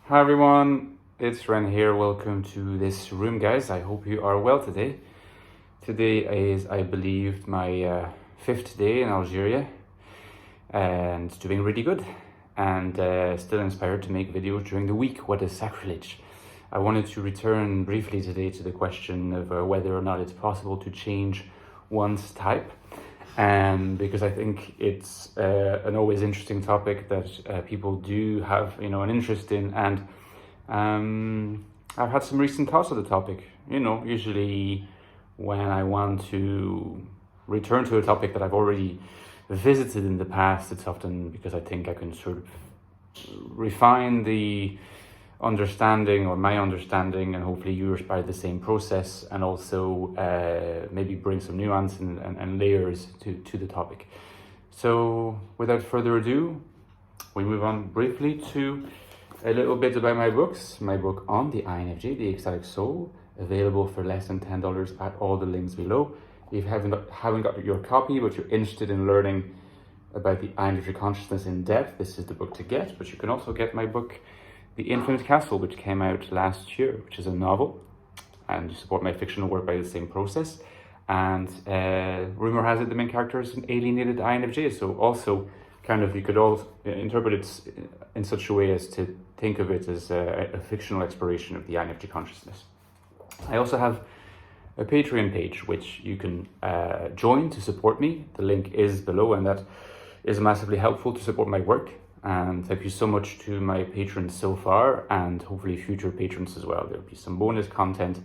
Hi everyone, it's Ren here. Welcome to this room, guys. I hope you are well today. Today is, I believe, my fifth day in Algeria and doing really good and still inspired to make videos during the week. What is sacrilege? I wanted to return briefly today to the question of whether or not it's possible to change one's type. Because I think it's an always interesting topic that people do have, an interest in, and I've had some recent thoughts on the topic. Usually when I want to return to a topic that I've already visited in the past, it's often because I think I can sort of refine the understanding or my understanding, and hopefully yours by the same process, and also maybe bring some nuance and layers to the topic. So without further ado, we move on briefly to a little bit about my books. My book on the INFJ, the Ecstatic Soul, available for less than $10 at all the links below. If you haven't got your copy, but you're interested in learning about the INFJ consciousness in depth, this is the book to get. But you can also get my book, The Infinite Castle, which came out last year, which is a novel, and you support my fictional work by the same process. And rumor has it the main character is an alienated INFJ, so also kind of you could also interpret it in such a way as to think of it as a fictional exploration of the INFJ consciousness. I also have a Patreon page which you can join to support me. The link is below, and that is massively helpful to support my work. And thank you so much to my patrons so far, and hopefully future patrons as well. There'll be some bonus content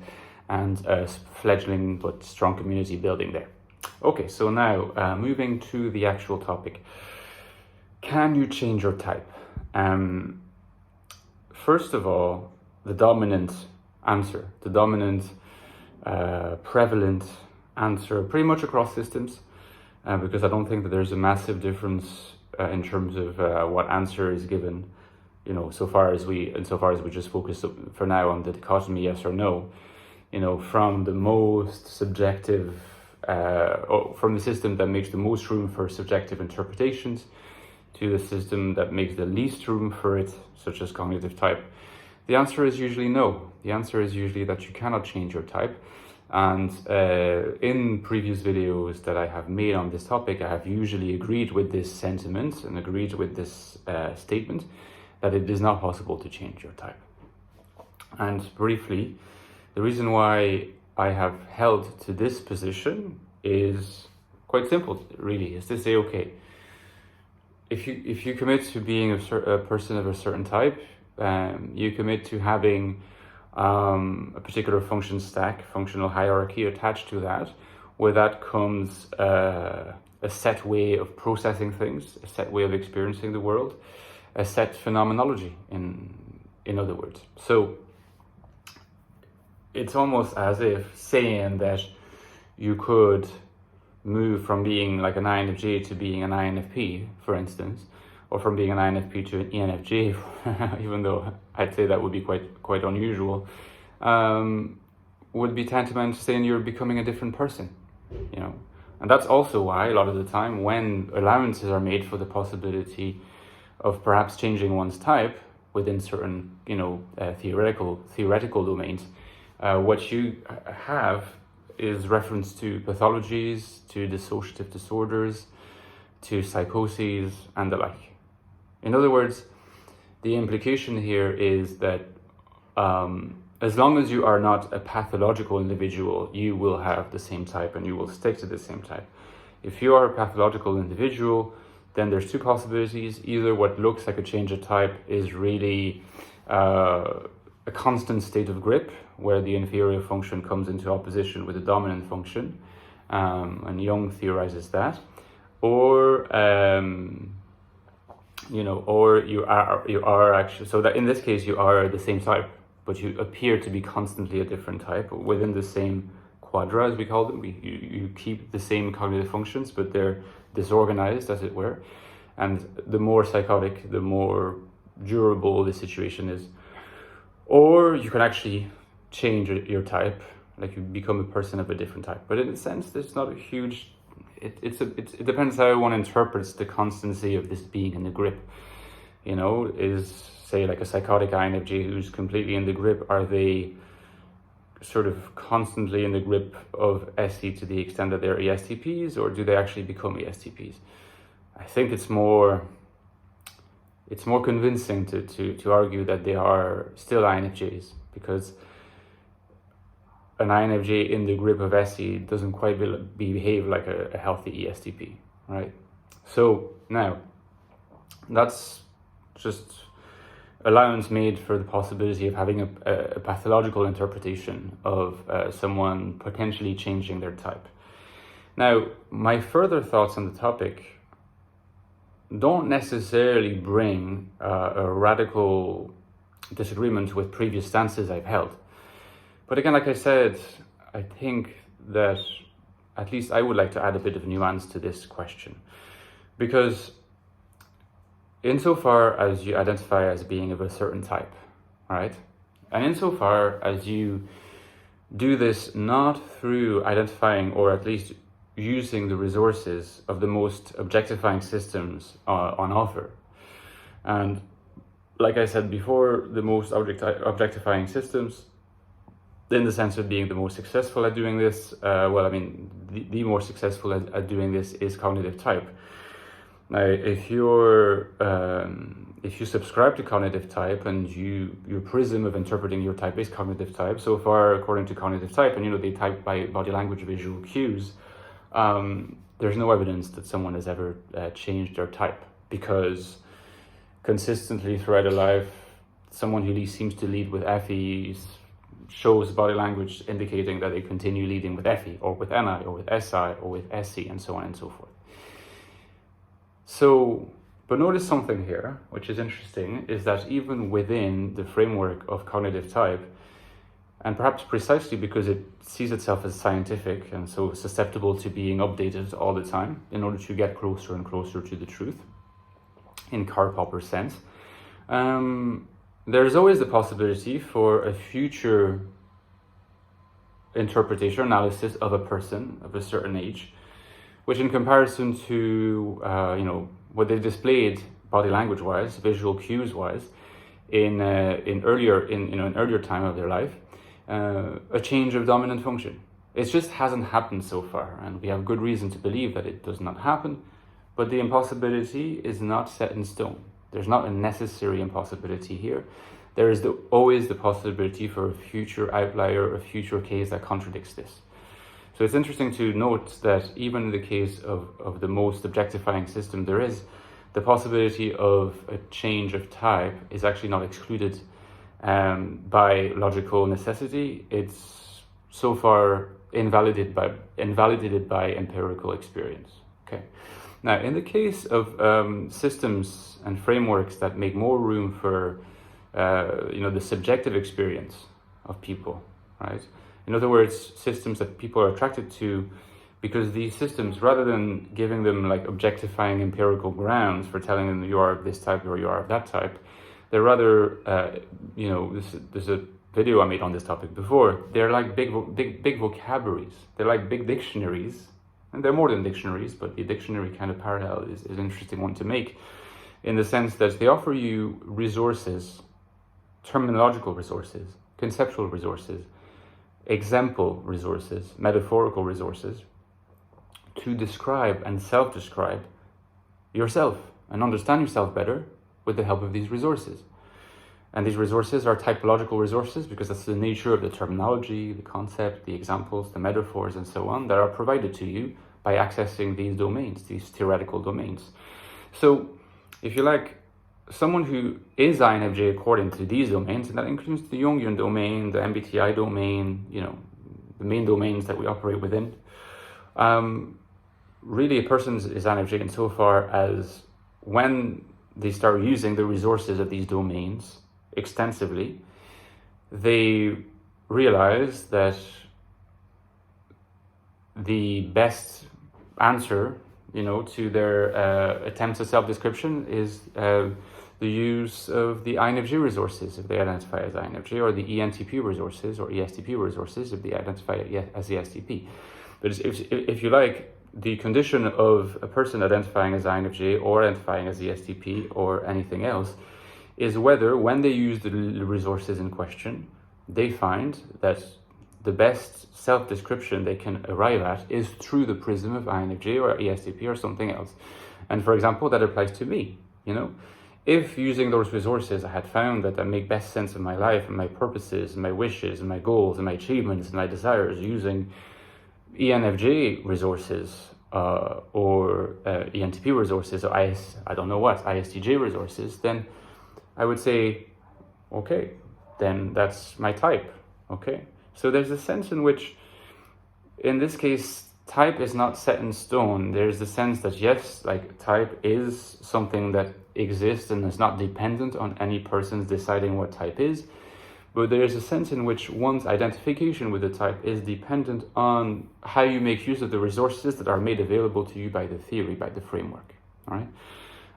and a fledgling but strong community building there. Okay, so now moving to the actual topic. Can you change your type? First of all, the dominant answer, the dominant prevalent answer pretty much across systems, because I don't think that there's a massive difference in terms of what answer is given, insofar as we just focus for now on the dichotomy yes or no, from the most subjective, from the system that makes the most room for subjective interpretations to the system that makes the least room for it, such as cognitive type. The answer is usually no. The answer is usually that you cannot change your type. And in previous videos that I have made on this topic, I have usually agreed with this sentiment and agreed with this statement that it is not possible to change your type. And briefly, the reason why I have held to this position is quite simple, really, is to say, okay, if you commit to being a person of a certain type, you commit to having a particular function stack, functional hierarchy attached to that, where that comes a set way of processing things, a set way of experiencing the world, a set phenomenology, in other words. So it's almost as if saying that you could move from being like an INFJ to being an INFP, for instance, or from being an INFP to an ENFJ, even though I'd say that would be quite unusual, would be tantamount to saying you're becoming a different person, And that's also why a lot of the time when allowances are made for the possibility of perhaps changing one's type within certain, theoretical domains, what you have is reference to pathologies, to dissociative disorders, to psychoses, and the like. In other words, the implication here is that as long as you are not a pathological individual, you will have the same type and you will stick to the same type. If you are a pathological individual, then there's two possibilities. Either what looks like a change of type is really a constant state of grip, where the inferior function comes into opposition with the dominant function, and Jung theorizes that, or you are actually, so that in this case you are the same type, but you appear to be constantly a different type within the same quadra, as we call them. You keep the same cognitive functions, but they're disorganized, as it were. And the more psychotic, the more durable the situation is. Or you can actually change your type, like you become a person of a different type. But in a sense, there's not a huge, it depends how one interprets the constancy of this being in the grip. You know, is, say, like a psychotic INFJ who's completely in the grip, are they sort of constantly in the grip of SE to the extent that they're ESTPs, or do they actually become ESTPs? I think it's more convincing to argue that they are still INFJs, because an INFJ in the grip of SE doesn't quite behave like a healthy ESTP, right? So now, that's just allowance made for the possibility of having a pathological interpretation of someone potentially changing their type. Now, my further thoughts on the topic don't necessarily bring a radical disagreement with previous stances I've held. But again, like I said, I think that at least I would like to add a bit of nuance to this question. Because insofar as you identify as being of a certain type, right? And insofar as you do this not through identifying, or at least using, the resources of the most objectifying systems on offer. And like I said before, the most objectifying systems, in the sense of being the most successful at doing this, the more successful at doing this is cognitive type. Now, if you subscribe to cognitive type and your prism of interpreting your type is cognitive type, so far according to cognitive type, and they type by body language, visual cues, there's no evidence that someone has ever changed their type, because consistently throughout their life, someone who seems to lead with FE shows body language indicating that they continue leading with FE, or with NI, or with SI, or with SC, and so on and so forth. So, but notice something here, which is interesting, is that even within the framework of cognitive type, and perhaps precisely because it sees itself as scientific and so susceptible to being updated all the time in order to get closer and closer to the truth, in Karl Popper's sense, there's always the possibility for a future interpretation, analysis of a person of a certain age, which in comparison to what they displayed body language wise, visual cues wise, in earlier time of their life, a change of dominant function. It just hasn't happened so far, and we have good reason to believe that it does not happen, but the impossibility is not set in stone. There's not a necessary impossibility here. There is always the possibility for a future outlier, a future case that contradicts this. So it's interesting to note that even in the case of the most objectifying system, there is the possibility of a change of type is actually not excluded by logical necessity. It's so far invalidated by empirical experience. Okay. Now, in the case of systems and frameworks that make more room for the subjective experience of people, right? In other words, systems that people are attracted to, because these systems, rather than giving them like objectifying empirical grounds for telling them you are of this type or you are of that type, they're rather, there's a video I made on this topic before. They're like big vocabularies. They're like big dictionaries, and they're more than dictionaries, but the dictionary kind of parallel is an interesting one to make, in the sense that they offer you resources, terminological resources, conceptual resources, example resources, metaphorical resources, to describe and self-describe yourself and understand yourself better with the help of these resources. And these resources are typological resources, because that's the nature of the terminology, the concept, the examples, the metaphors, and so on, that are provided to you by accessing these domains, these theoretical domains. So, if you like, someone who is INFJ according to these domains, and that includes the Jungian domain, the MBTI domain, the main domains that we operate within, really a person is INFJ insofar as when they start using the resources of these domains extensively, they realize that the best answer, to their attempts at self-description is the use of the INFJ resources if they identify as INFJ, or the ENTP resources or ESTP resources if they identify as ESTP. But if you like, the condition of a person identifying as INFJ or identifying as ESTP or anything else is whether, when they use the resources in question, they find that the best self-description they can arrive at is through the prism of INFJ or ESTP or something else. And for example, that applies to me, you know? If using those resources I had found that make best sense of my life and my purposes and my wishes and my goals and my achievements and my desires using ENFJ resources or ENTP resources or I don't know what, ISTJ resources, then I would say, okay, then that's my type, okay? So there's a sense in which, in this case, type is not set in stone. There's the sense that yes, like type is something that exists and is not dependent on any person's deciding what type is, but there is a sense in which one's identification with the type is dependent on how you make use of the resources that are made available to you by the theory, by the framework, all right?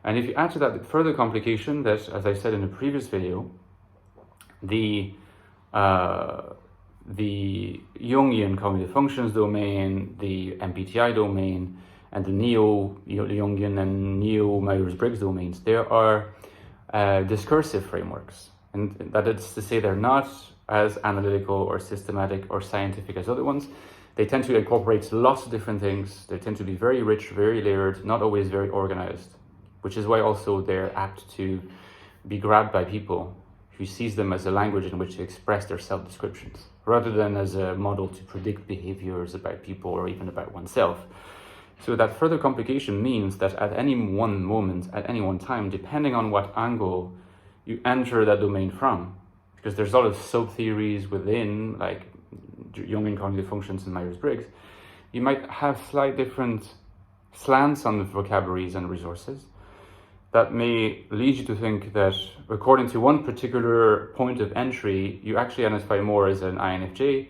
And if you add to that further complication that, as I said in a previous video, the Jungian cognitive functions domain, the MBTI domain, and the Neo-Jungian and Neo-Myers-Briggs domains, there are discursive frameworks. And that is to say they're not as analytical or systematic or scientific as other ones. They tend to incorporate lots of different things. They tend to be very rich, very layered, not always very organized, which is why also they're apt to be grabbed by people who sees them as a language in which to express their self-descriptions, rather than as a model to predict behaviors about people or even about oneself. So that further complication means that at any one moment, at any one time, depending on what angle you enter that domain from, because there's a lot of sub-theories within, like Jungian cognitive functions and Myers-Briggs, you might have slight different slants on the vocabularies and resources that may lead you to think that according to one particular point of entry, you actually identify more as an INFJ,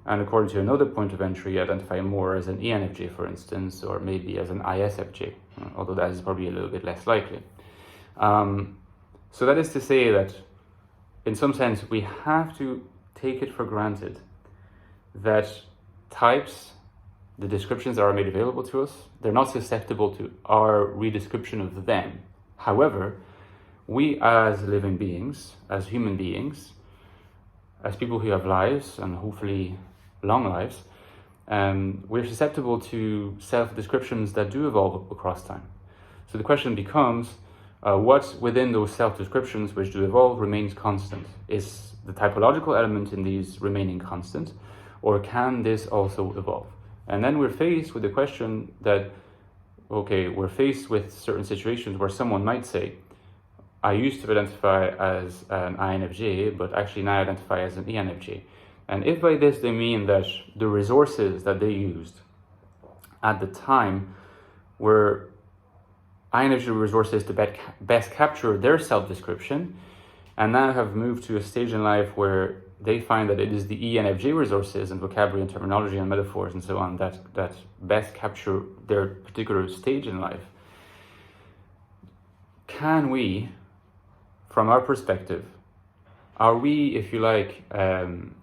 and according to another point of entry, you identify more as an ENFJ, for instance, or maybe as an ISFJ, although that is probably a little bit less likely. So that is to say that, in some sense, we have to take it for granted that types, the descriptions that are made available to us, they're not susceptible to our redescription of them. However, we as living beings, as human beings, as people who have lives and hopefully long lives, we're susceptible to self-descriptions that do evolve across time. So the question becomes, what within those self-descriptions which do evolve remains constant? Is the typological element in these remaining constant, or can this also evolve? And then we're faced with the question that, okay, we're faced with certain situations where someone might say, I used to identify as an INFJ, but actually now identify as an ENFJ. And if by this they mean that the resources that they used at the time were INFJ resources to best capture their self-description, and now have moved to a stage in life where they find that it is the ENFJ resources and vocabulary and terminology and metaphors and so on that best capture their particular stage in life, can we, from our perspective, are we, if you like,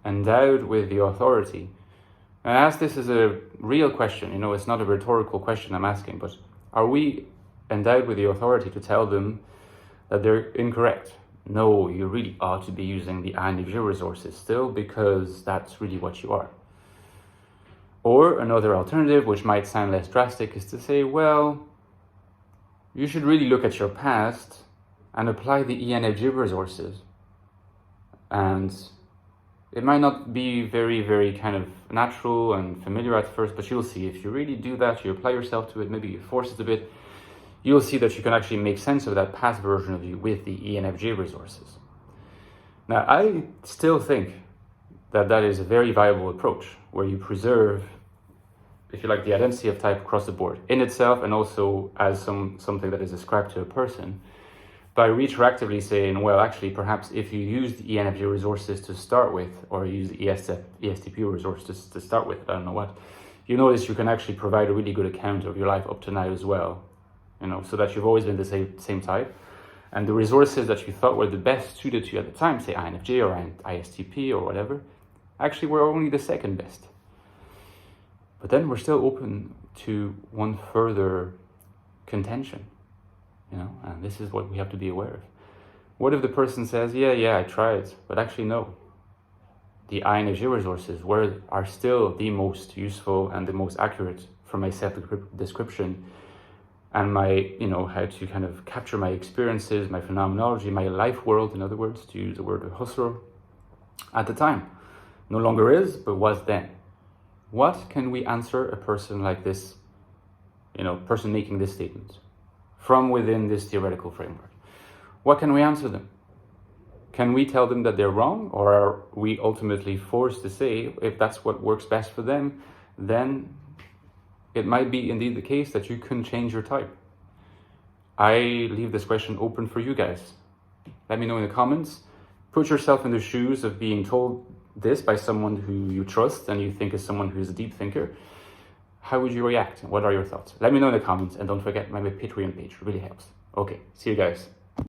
endowed with the authority? And I ask this as a real question, it's not a rhetorical question I'm asking, but are we endowed with the authority to tell them that they're incorrect? No, you really ought to be using the INFJ resources still, because that's really what you are. Or another alternative, which might sound less drastic, is to say, well, you should really look at your past and apply the ENFJ resources. And it might not be very, very kind of natural and familiar at first, but you'll see if you really do that, you apply yourself to it, maybe you force it a bit, you'll see that you can actually make sense of that past version of you with the ENFJ resources. Now, I still think that that is a very viable approach, where you preserve, if you like, the identity of type across the board, in itself and also as something that is ascribed to a person, by retroactively saying, well, actually, perhaps if you use the ENFJ resources to start with, or use the ESTP resources to start with, I don't know what, you notice you can actually provide a really good account of your life up to now as well. So that you've always been the same type. And the resources that you thought were the best suited to you at the time, say INFJ or ISTP or whatever, actually were only the second best. But then we're still open to one further contention, you know, and this is what we have to be aware of. What if the person says, yeah, I tried, but actually no. The INFJ resources are still the most useful and the most accurate for my self-description and my, you know, how to kind of capture my experiences, my phenomenology, my life world, in other words, to use the word of Husserl, at the time. No longer is, but was then. What can we answer a person like this, you know, person making this statement from within this theoretical framework? What can we answer them? Can we tell them that they're wrong, or are we ultimately forced to say, if that's what works best for them, then it might be indeed the case that you can change your type? I leave this question open for you guys. Let me know in the comments. Put yourself in the shoes of being told this by someone who you trust and you think is someone who's a deep thinker. How would you react? What are your thoughts? Let me know in the comments, and don't forget my Patreon page. It really helps. Okay, see you guys.